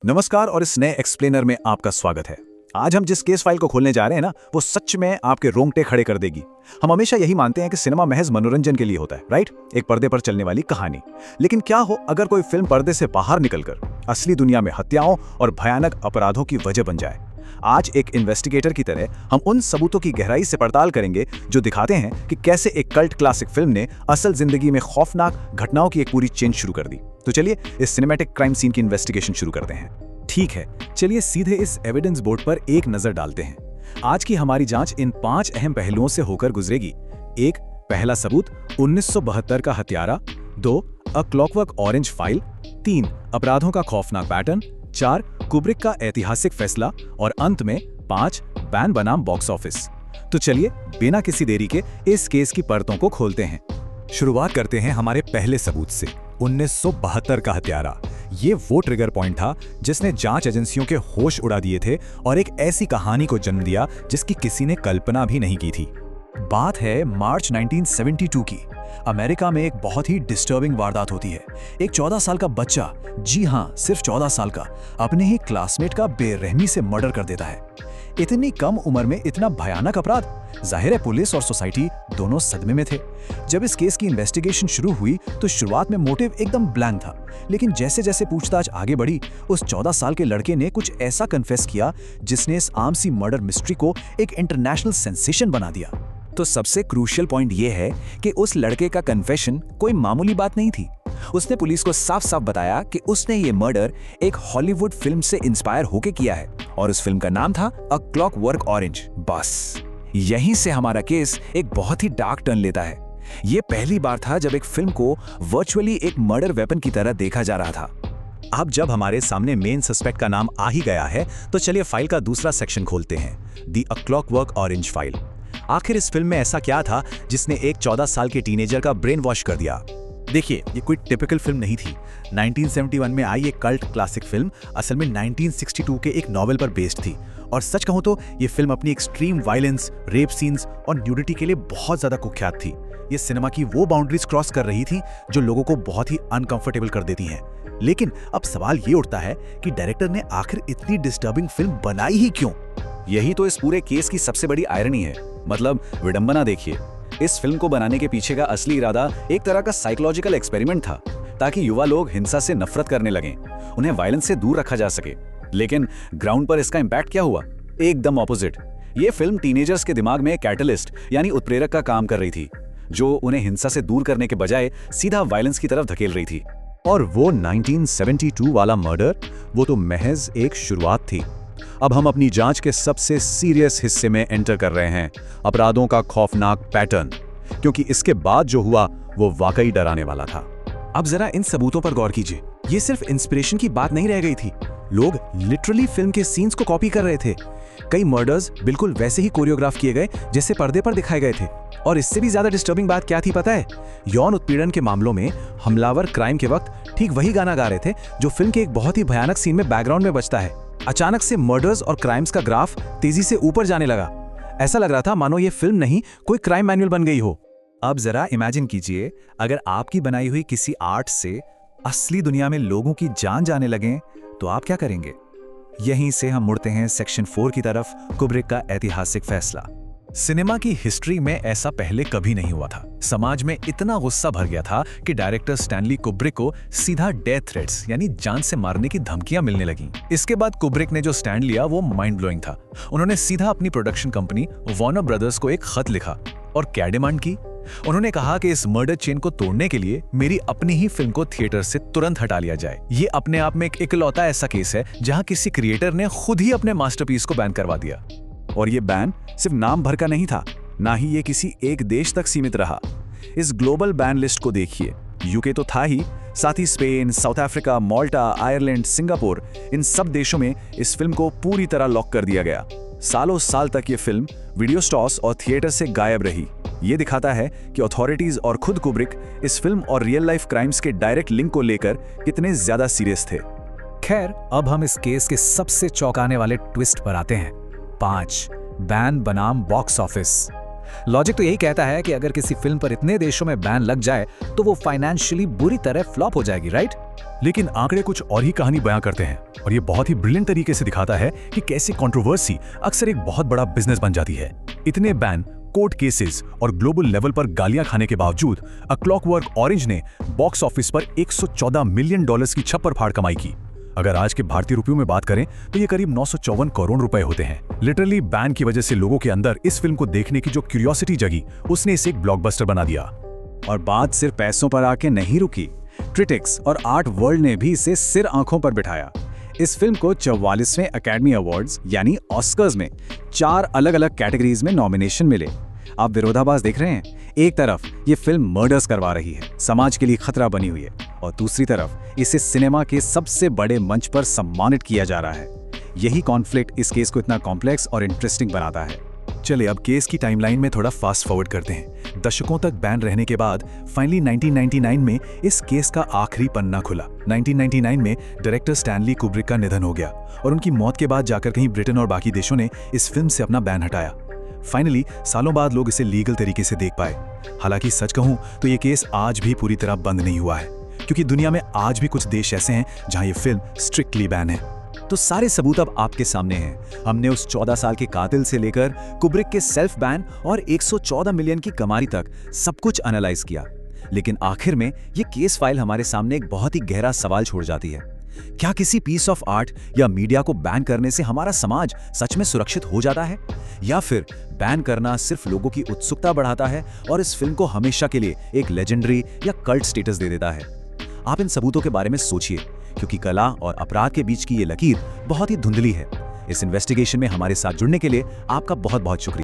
नमस्कार और इस नए एक्सप्लेनर में आपका स्वागत है। आज हम जिस केस फाइल को खोलने जा रहे हैं ना, वो सच में आपके रोंगटे खड़े कर देगी। हम हमेशा यही मानते हैं कि सिनेमा महज मनोरंजन के लिए होता है, राइट? एक पर्दे पर चलने वाली कहानी। लेकिन क्या हो अगर कोई फिल्म पर्दे से बाहर निकलकर असली दुनिया में हत्याओं और भयानक अपराधों की वजह बन जाए? आज एक इन्वेस्टिगेटर की तरह हम उन सबूतों की गहराई से पड़ताल करेंगे जो दिखाते हैं कि कैसे एक कल्ट क्लासिक फिल्म ने असल जिंदगी में खौफनाक घटनाओं की एक पूरी चेन शुरू कर दी। तो चलिए इस सिनेमैटिक क्राइम सीन की इन्वेस्टिगेशन शुरू करते हैं। ठीक है, चलिए सीधे इस एविडेंस बोर्ड पर एक नजर डालते हैं। आज की हमारी जांच इन 5 अहम पहलुओं से होकर गुजरेगी। 1. पहला सबूत 1972 का हत्यारा। 2. अ क्लॉकवर्क ऑरेंज फाइल। 3. अपराधों का खौफनाक पैटर्न। 4. कुब्रिक का ऐतिहासिक फैसला। और अंत में 5. बैन बनाम बॉक्स ऑफिस। तो चलिए बिना किसी देरी के इस केस की परतों को खोलते हैं। शुरुआत करते हैं हमारे पहले सबूत से, 1972 का हत्यारा। ये वो ट्रिगर पॉइंट था जिसने जांच एजेंसियों के होश उड़ा दिए थे और एक ऐसी कहानी को जन्म दिया जिसकी किसी ने कल्पना भी नहीं की थी। बात है मार्च 1972 की। अमेरिका में एक बहुत ही डिस्टर्बिंग वारदात होती है। एक 14 साल का बच्चा, जी हाँ सिर्फ 14 साल का, अपने ही क्लासमेट का बेरहमी से मर्डर कर देता है। इतनी कम उम्र में इतना भयानक अपराध, जाहिर है पुलिस और सोसाइटी दोनों सदमे में थे। जब इस केस की इन्वेस्टिगेशन शुरू हुई तो शुरुआत में मोटिव एकदम ब्लैंक था, लेकिन जैसे जैसे पूछताछ आगे बढ़ी उस 14 साल के लड़के ने कुछ ऐसा कन्फेस किया जिसने इस आम सी मर्डर मिस्ट्री को एक इंटरनेशनल सेंसेशन बना दिया। तो सबसे क्रूशियल पॉइंट ये है कि उस लड़के का कन्फेशन कोई मामूली बात नहीं थी। उसने पुलिस को साफ साफ बताया कि उसने ये मर्डर एक हॉलीवुड फिल्म से इंस्पायर होकर किया है और उस फिल्म का नाम था अ क्लॉकवर्क ऑरेंज। बस यहीं से हमारा केस एक बहुत ही डार्क टर्न लेता है। ये पहली बार था जब एक फिल्म को वर्चुअली एक मर्डर वेपन की तरह देखा जा रहा था। अब जब हमारे सामने मेन सस्पेक्ट का नाम आ ही गया है तो चलिए फाइल का दूसरा सेक्शन खोलते हैं, the a clockwork orange file. आखिर इस फिल्म में ऐसा क्या था जिसने एक 14 साल के टीनेजर का ब्रेन वॉश कर दिया? देखिए, ये कोई टिपिकल फिल्म नहीं थी। 1971 में आई एक कल्ट क्लासिक फिल्म असल में 1962 के एक नॉवेल पर बेस्ड थी। और सच कहूं तो ये फिल्म अपनी एक्सट्रीम वायलेंस, रेप सीन्स और न्यूडिटी के लिए बहुत ज्यादा कुख्यात थी। ये सिनेमा की वो बाउंड्रीज क्रॉस कर रही थी जो लोगों को बहुत ही अनकंफर्टेबल कर देती हैं। लेकिन अब सवाल ये उठता है कि डायरेक्टर ने आखिर इतनी डिस्टर्बिंग फिल्म बनाई ही क्यों? यही तो इस पूरे केस की सबसे बड़ी आयरनी है, मतलब विडंबना। देखिए, इस फिल्म को बनाने के पीछे का असली इरादा एक तरह का साइकोलॉजिकल एक्सपेरिमेंट था, ताकि युवा लोग हिंसा से नफरत करने लगें, उन्हें वायलेंस से दूर रखा जा सके। लेकिन ग्राउंड पर इसका इंपैक्ट क्या हुआ? एकदम ऑपोजिट। ये फिल्म टीनेजर्स के दिमाग में कैटलिस्ट यानी उत्प्रेरक का काम कर रही थी, जो उन्हें हिंसा से दूर करने के बजाय सीधा वायलेंस की तरफ धकेल रही थी। और वो 1972 वाला मर्डर, वो तो महज एक शुरुआत थी। अब हम अपनी जांच के सबसे सीरियस हिस्से में एंटर कर रहे हैं, अपराधों का खौफनाक पैटर्न, क्योंकि इसके बाद जो हुआ वो वाकई डराने वाला था। अब जरा इन सबूतों पर गौर कीजिए। ये सिर्फ इंस्पिरेशन की बात नहीं रह गई थी, लोग लिटरली फिल्म के सीन्स को कॉपी कर रहे थे। कई मर्डर्स बिल्कुल वैसे ही कोरियोग्राफ किए गए जैसे पर्दे पर दिखाए गए थे। और इससे भी ज्यादा डिस्टर्बिंग बात क्या थी पता है? यौन उत्पीड़न के मामलों में हमलावर क्राइम के वक्त ठीक वही गाना गा रहे थे जो फिल्म के एक बहुत ही भयानक सीन में बैकग्राउंड में बजता है। अचानक से मर्डर्स और क्राइम्स का ग्राफ तेजी से ऊपर जाने लगा। ऐसा लग रहा था मानो ये फिल्म नहीं कोई क्राइम मैनुअल बन गई हो। अब जरा इमेजिन कीजिए, अगर आपकी बनाई हुई किसी आर्ट से असली दुनिया में लोगों की जान जाने लगे तो आप क्या करेंगे? यहीं से हम मुड़ते हैं सेक्शन 4 की तरफ, कुब्रिक का ऐतिहासिक फैसला। सिनेमा की हिस्ट्री में ऐसा पहले कभी नहीं हुआ था। समाज में इतना गुस्सा भर गया था कि डायरेक्टर स्टैनली कुब्रिक को सीधा डेथ थ्रेट्स यानी जान से मारने की धमकियां मिलने लगीं। इसके बाद कुब्रिक ने जो स्टैंड लिया वो माइंड ब्लोइंग था। उन्होंने सीधा अपनी प्रोडक्शन कंपनी वार्नर ब्रदर्स को एक खत लिखा और क्या डिमांड की? उन्होंने कहा कि इस मर्डर चेन को तोड़ने के लिए मेरी अपनी ही फिल्म को थिएटर से तुरंत हटा लिया जाए। ये अपने आप में एक इकलौता ऐसा केस है जहां किसी क्रिएटर ने खुद ही अपने मास्टरपीस को बैन करवा दिया। और ये बैन सिर्फ नाम भर का नहीं था, ना ही ये किसी एक देश तक सीमित रहा। इस ग्लोबल बैन लिस्ट को देखिए, यूके तो था ही, साथ ही स्पेन, साउथ अफ्रीका, माल्टा, आयरलैंड, सिंगापुर, इन सब देशों में इस फिल्म को पूरी तरह लॉक कर दिया गया। सालों साल तक ये फिल्म वीडियो स्टोर्स और थिएटर से गायब रही। ये दिखाता है कि अथॉरिटीज और खुद कुब्रिक इस फिल्म और रियल लाइफ क्राइम्स के डायरेक्ट लिंक को लेकर कितने ज्यादा सीरियस थे। खैर, अब हम इस केस के सबसे चौंकाने वाले ट्विस्ट पर आते हैं। 5. बैन बनाम बॉक्स ऑफिस। लॉजिक तो यही कहता है कि अगर किसी फिल्म पर इतने देशों में बैन लग जाए तो वो फाइनेंशियली बुरी तरह फ्लॉप हो जाएगी, राइट? लेकिन आंकड़े कुछ और ही कहानी बयां करते हैं, और ये बहुत ही ब्रिलियंट तरीके से दिखाता है कि कैसे कंट्रोवर्सी अक्सर एक बहुत बड़ा बिजनेस बन जाती है। इतने बैन, कोर्ट केसेस और ग्लोबल लेवल पर गालियां खाने के बावजूद अ क्लॉकवर्क ऑरेंज ने बॉक्स ऑफिस पर $114 मिलियन की छप्पर फाड़ कमाई की। अगर आज के भारतीय रुपयों में बात करें तो ये करीब 954 करोड़ रुपए होते हैं। लिटरली बैन की वजह से लोगों के अंदर इस फिल्म को देखने की जो क्यूरियोसिटी जगी, उसने इसे एक ब्लॉकबस्टर बना दिया। और बात सिर्फ पैसों पर आके नहीं रुकी, क्रिटिक्स और आर्ट वर्ल्ड ने भी इसे सिर आंखों पर बिठाया। इस फिल्म को 44वें अकेडमी अवार्ड्स यानी ऑस्कर्स में 4 अलग-अलग कैटेगरीज में नॉमिनेशन मिले। आप विरोधाभास देख रहे हैं, एक तरफ ये फिल्म मर्डर्स करवा रही है, समाज के लिए खतरा बनी हुई है, और दूसरी तरफ इसे सिनेमा के सबसे बड़े मंच पर सम्मानित किया जा रहा है। यही कॉन्फ्लिक्ट इस केस को इतना कॉम्प्लेक्स और इंटरेस्टिंग बनाता है। चले अब केस की टाइमलाइन में थोड़ा फास्ट फॉरवर्ड करते हैं। दशकों तक बैन रहने के बाद फाइनली 1999 में इस केस का आखिरी पन्ना खुला। 1999 में डायरेक्टर स्टैनली कुब्रिक का निधन हो गया, और उनकी मौत के बाद जाकर कहीं ब्रिटेन और बाकी देशों ने इस फिल्म से अपना बैन हटाया। फाइनली सालों बाद लोग इसे लीगल तरीके से देख पाए। हालांकि सच कहूं तो ये केस आज भी पूरी तरह बंद नहीं हुआ है, क्योंकि दुनिया में आज भी कुछ देश ऐसे हैं जहां ये फिल्म स्ट्रिक्टली बैन है। तो सारे सबूत अब आपके सामने हैं। हमने उस 14 साल के कातिल से लेकर कुब्रिक के सेल्फ बैन और 114 मिलियन की कमाई तक सब कुछ एनालाइज किया। लेकिन आखिर में ये केस फाइल हमारे सामने एक बहुत ही गहरा सवाल छोड़ जाती है। क्या किसी पीस ऑफ आर्ट या मीडिया को बैन करने से हमारा समाज सच में सुरक्षित हो जाता है, या फिर बैन करना सिर्फ लोगों की उत्सुकता बढ़ाता है और इस फिल्म को हमेशा के लिए एक लेजेंडरी या कल्ट स्टेटस दे देता है? आप इन सबूतों के बारे में सोचिए, क्योंकि कला और अपराध के बीच की ये लकीर बहुत ही धुंधली है। इस इन्वेस्टिगेशन में हमारे साथ जुड़ने के लिए आपका बहुत बहुत शुक्रिया।